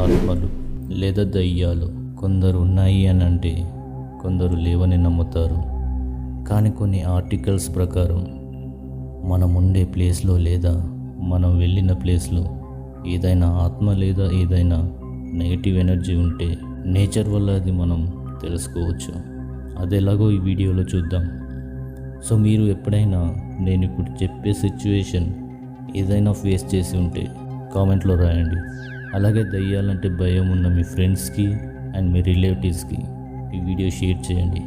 ఆత్మలు లేదా దయ్యాలు కొందరు ఉన్నాయి అని అంటే కొందరు లేవని నమ్ముతారు. కానీ కొన్ని ఆర్టికల్స్ ప్రకారం మనం ఉండే ప్లేస్లో లేదా మనం వెళ్ళిన ప్లేస్లో ఏదైనా ఆత్మ లేదా ఏదైనా నెగిటివ్ ఎనర్జీ ఉంటే నేచర్ వల్ల అది మనం తెలుసుకోవచ్చు. అది ఎలాగో ఈ వీడియోలో చూద్దాం. సో మీరు ఎప్పుడైనా నేను ఇప్పుడు చెప్పే సిచ్యువేషన్ ఏదైనా ఫేస్ చేసి ఉంటే కామెంట్లో రాయండి. అలాగే దయ్యాలంటే భయం ఉన్న మీ ఫ్రెండ్స్కి అండ్ మీ రిలేటివ్స్కి ఈ వీడియో షేర్ చేయండి.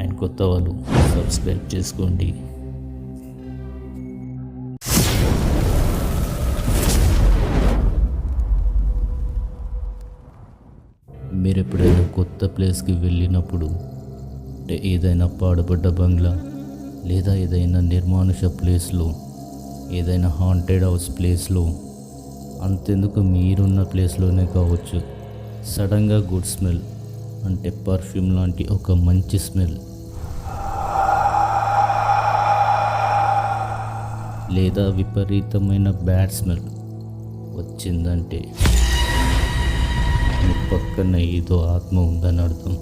అండ్ కొత్త వాళ్ళు సబ్స్క్రైబ్ చేసుకోండి. మీరు ఎప్పుడైనా కొత్త ప్లేస్కి వెళ్ళినప్పుడు అంటే ఏదైనా పాడుపడ్డ బంగ్లా లేదా ఏదైనా నిర్మానుష ప్లేస్లో ఏదైనా హాంటెడ్ హౌస్ ప్లేస్లో అంతెందుకు మీరున్న ప్లేస్లోనే కావచ్చు సడన్గా గుడ్ స్మెల్ అంటే పర్ఫ్యూమ్ లాంటి ఒక మంచి స్మెల్ లేదా విపరీతమైన బ్యాడ్ స్మెల్ వచ్చిందంటే మీ పక్కన ఏదో ఆత్మ ఉందని అర్థం.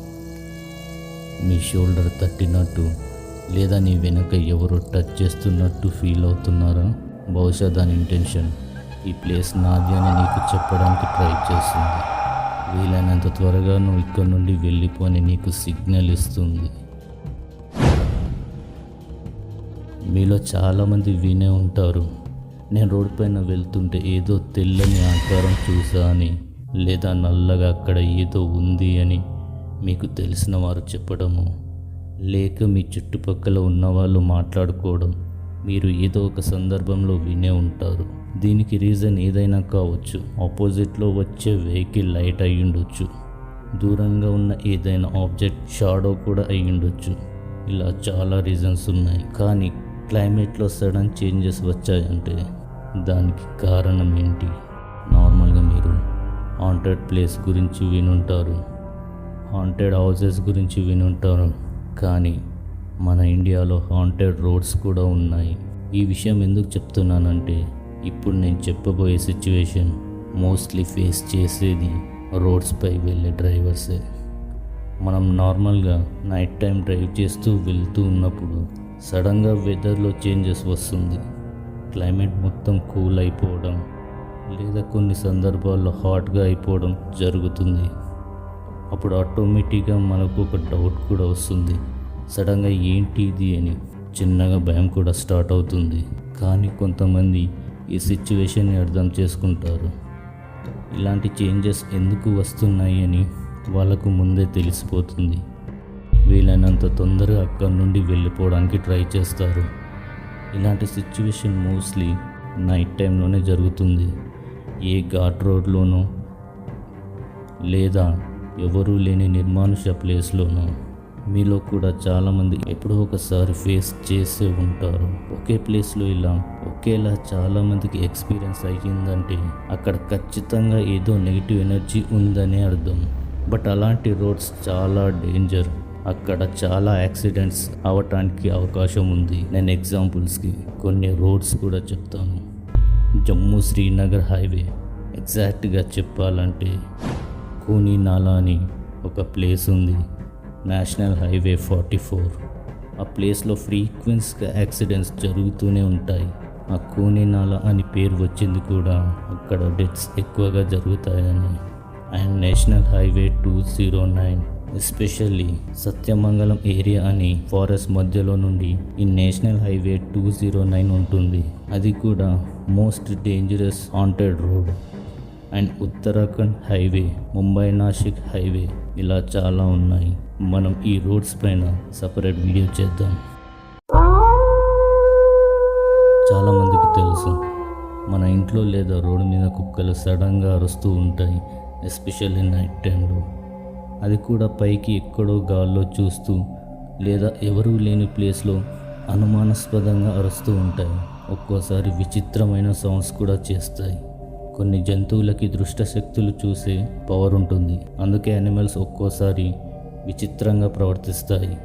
మీ షోల్డర్ తట్టినట్టు లేదా నీ వెనక ఎవరో టచ్ చేస్తున్నట్టు ఫీల్ అవుతున్నారా? బహుశా దాని ఇంటెన్షన్ ఈ ప్లేస్ నాది అని నీకు చెప్పడానికి ట్రై చేస్తుంది. వీలైనంత త్వరగా నువ్వు ఇక్కడ నుండి వెళ్ళిపోని నీకు సిగ్నల్ ఇస్తుంది. మీలో చాలామంది వినే ఉంటారు, నేను రోడ్ పైన వెళ్తుంటే ఏదో తెల్లని ఆకారం చూసా అని, లేదా నల్లగా అక్కడ ఏదో ఉంది అని మీకు తెలిసిన వారు చెప్పడము, లేక మీ చుట్టుపక్కల ఉన్నవాళ్ళు మాట్లాడుకోవడం మీరు ఏదో ఒక సందర్భంలో వినే ఉంటారు. దీనికి రీజన్ ఏదైనా కావచ్చు. ఆపోజిట్లో వచ్చే వెహికల్ లైట్ అయి ఉండొచ్చు, దూరంగా ఉన్న ఏదైనా ఆబ్జెక్ట్ షాడో కూడా అయి ఉండొచ్చు. ఇలా చాలా రీజన్స్ ఉన్నాయి. కానీ క్లైమేట్లో సడన్ చేంజెస్ వచ్చాయంటే దానికి కారణం ఏంటి? నార్మల్గా మీరు హాంటెడ్ ప్లేస్ గురించి వినుంటారు, హాంటెడ్ హౌసెస్ గురించి వినుంటారు. కానీ మన ఇండియాలో హాంటెడ్ రోడ్స్ కూడా ఉన్నాయి. ఈ విషయం ఎందుకు చెప్తున్నానంటే ఇప్పుడు నేను చెప్పబోయే సిచ్యువేషన్ మోస్ట్లీ ఫేస్ చేసేది రోడ్స్పై వెళ్ళే డ్రైవర్సే. మనం నార్మల్గా నైట్ టైం డ్రైవ్ చేస్తూ వెళ్తూ ఉన్నప్పుడు సడన్గా వెదర్లో చేంజెస్ వస్తుంది. క్లైమేట్ మొత్తం కూల్ అయిపోవడం లేదా కొన్ని సందర్భాల్లో హాట్గా అయిపోవడం జరుగుతుంది. అప్పుడు ఆటోమేటిక్గా మనకు ఒక డౌట్ కూడా వస్తుంది, సడన్గా ఏంటి ఇది అని చిన్నగా భయం కూడా స్టార్ట్ అవుతుంది. కానీ కొంతమంది ఈ సిచ్యువేషన్ని అర్థం చేసుకుంటారు. ఇలాంటి చేంజెస్ ఎందుకు వస్తున్నాయి అని వాళ్ళకు ముందే తెలిసిపోతుంది. వీలైనంత తొందరగా అక్కడి నుండి వెళ్ళిపోవడానికి ట్రై చేస్తారు. ఇలాంటి సిచ్యువేషన్ మోస్ట్లీ నైట్ టైంలోనే జరుగుతుంది. ఏ ఘాట్ రోడ్లోనో లేదా ఎవరూ లేని నిర్మానుష ప్లేస్లోనో. మీలో కూడా చాలామంది ఎప్పుడో ఒకసారి ఫేస్ చేసే ఉంటారు. ఒకే ప్లేస్లో ఇలా ఒకేలా చాలామందికి ఎక్స్పీరియన్స్ అయ్యిందంటే అక్కడ ఖచ్చితంగా ఏదో నెగిటివ్ ఎనర్జీ ఉందనే అర్థం. బట్ అలాంటి రోడ్స్ చాలా డేంజర్. అక్కడ చాలా యాక్సిడెంట్స్ అవటానికి అవకాశం ఉంది. నేను ఎగ్జాంపుల్స్కి కొన్ని రోడ్స్ కూడా చెప్తాను. జమ్మూ శ్రీనగర్ హైవే, ఎగ్జాక్ట్గా చెప్పాలంటే కూనీ నాలా అని ఒక ప్లేస్ ఉంది. National highway 44. ఆ ప్లేస్లో ఫ్రీక్వెన్స్గా యాక్సిడెంట్స్ జరుగుతూనే ఉంటాయి. ఆ కూనీ నాలా అని పేరు వచ్చింది కూడా అక్కడ డెత్స్ ఎక్కువగా జరుగుతాయని. And national highway 209, especially Sathyamangalam area అని ఫారెస్ట్ మధ్యలో నుండి ఈ నేషనల్ హైవే 209 ఉంటుంది. అది కూడా most dangerous haunted road. And Uttarakhand highway, Mumbai Nashik highway, ఇలా చాలా ఉన్నాయి. మనం ఈ రోడ్స్ పైన సపరేట్ వీడియో చేద్దాం. చాలామందికి తెలుసు, మన ఇంట్లో లేదా రోడ్డు మీద కుక్కలు సడన్గా అరుస్తూ ఉంటాయి, ఎస్పెషల్లీ నైట్ టైంలో. అది కూడా పైకి ఎక్కడో గాల్లో చూస్తూ లేదా ఎవరూ లేని ప్లేస్లో అనుమానాస్పదంగా అరుస్తూ ఉంటాయి. ఒక్కోసారి విచిత్రమైన సౌండ్స్ కూడా చేస్తాయి. కొన్ని జంతువులకి దృష్ట శక్తులు చూసే పవర్ ఉంటుంది. అందుకే యానిమల్స్ ఒక్కోసారి విచిత్రంగా ప్రవర్తిస్తాయి.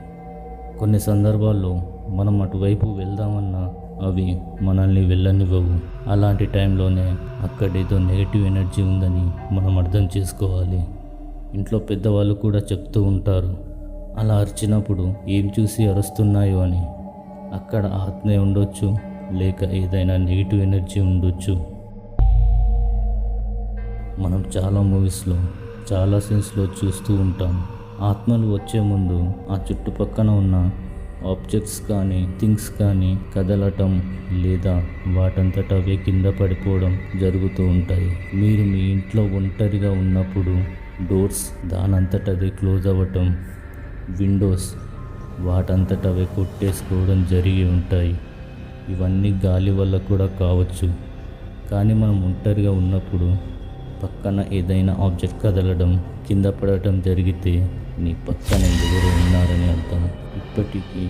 కొన్ని సందర్భాల్లో మనం అటువైపు వెళ్దామన్నా అవి మనల్ని వెళ్ళనివ్వవు. అలాంటి టైంలోనే అక్కడేదో నెగిటివ్ ఎనర్జీ ఉందని మనం అర్థం చేసుకోవాలి. ఇంట్లో పెద్దవాళ్ళు కూడా చెప్తూ ఉంటారు, అలా అరిచినప్పుడు ఏం చూసి అరుస్తున్నాయో అని. అక్కడ ఆత్మే ఉండొచ్చు, లేక ఏదైనా నెగిటివ్ ఎనర్జీ ఉండొచ్చు. మనం చాలా మూవీస్లో చాలా సీన్స్లో చూస్తూ ఉంటాం, ఆత్మలు వచ్చే ముందు ఆ చుట్టుపక్కన ఉన్న ఆబ్జెక్ట్స్ కానీ థింగ్స్ కానీ కదలటం లేదా వాటంతట అవే కింద పడిపోవడం జరుగుతూ ఉంటాయి. మీరు మీ ఇంట్లో ఒంటరిగా ఉన్నప్పుడు డోర్స్ దానంతట అదే క్లోజ్ అవ్వటం, విండోస్ వాటంతట అవే కొట్టేసుకోవడం జరిగి ఉంటాయి. ఇవన్నీ గాలి వల్ల కూడా కావచ్చు. కానీ మనం ఒంటరిగా ఉన్నప్పుడు పక్కన ఏదైనా ఆబ్జెక్ట్ కదలడం, కింద పడటం జరిగితే నీ పక్కన ఎవరు ఉన్నారని అర్థం. ఇప్పటికీ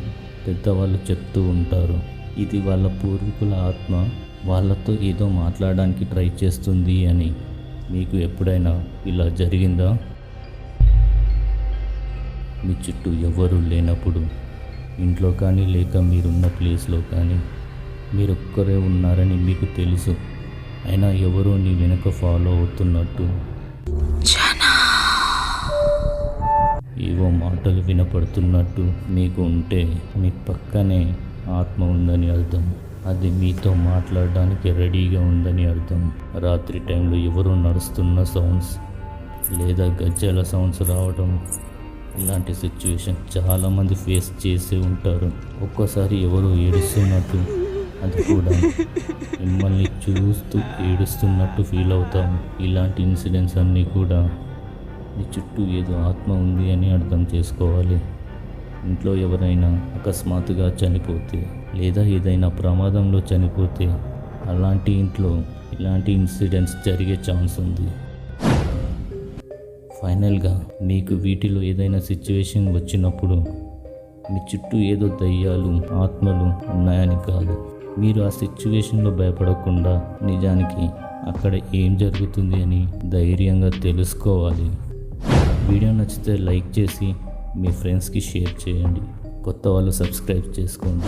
పెద్దవాళ్ళు చెప్తూ ఉంటారు, ఇది వాళ్ళ పూర్వీకుల ఆత్మ వాళ్ళతో ఏదో మాట్లాడడానికి ట్రై చేస్తుంది అని. మీకు ఎప్పుడైనా ఇలా జరిగిందా? మీ చుట్టూ ఎవరు లేనప్పుడు, ఇంట్లో కానీ లేక మీరున్న ప్లేస్లో కానీ మీరొక్కరే ఉన్నారని మీకు తెలుసు, అయినా ఎవరో నీ వెనుక ఫాలో అవుతున్నట్టు ఏవో మాటలు వినపడుతున్నట్టు మీకు ఉంటే మీ పక్కనే ఆత్మ ఉందని అర్థం. అది మీతో మాట్లాడడానికి రెడీగా ఉందని అర్థం. రాత్రి టైంలో ఎవరో నడుస్తున్న సౌండ్స్ లేదా గజ్జల సౌండ్స్ రావడం, ఇలాంటి సిచ్యువేషన్ చాలామంది ఫేస్ చేసి ఉంటారు. ఒక్కోసారి ఎవరో ఏడుస్తున్నట్టు, అది కూడా మిమ్మల్ని చూస్తూ ఏడుస్తున్నట్టు ఫీల్ అవుతాం. ఇలాంటి ఇన్సిడెంట్స్ అన్నీ కూడా మీ చుట్టూ ఏదో ఆత్మ ఉంది అని అర్థం చేసుకోవాలి. ఇంట్లో ఎవరైనా అకస్మాత్తుగా చనిపోతే లేదా ఏదైనా ప్రమాదంలో చనిపోతే అలాంటి ఇంట్లో ఇలాంటి ఇన్సిడెంట్స్ జరిగే ఛాన్స్ ఉంది. ఫైనల్గా మీకు వీటిలో ఏదైనా సిచ్యువేషన్ వచ్చినప్పుడు మీ చుట్టూ ఏదో దయ్యాలు ఆత్మలు ఉన్నాయని కాదు, మీరు ఆ సిచ్యువేషన్లో భయపడకుండా నిజానికి అక్కడ ఏం జరుగుతుంది అని ధైర్యంగా తెలుసుకోవాలి. వీడియో నచ్చితే లైక్ చేసి మీ ఫ్రెండ్స్కి షేర్ చేయండి. కొత్త వాళ్ళు సబ్స్క్రైబ్ చేసుకోండి.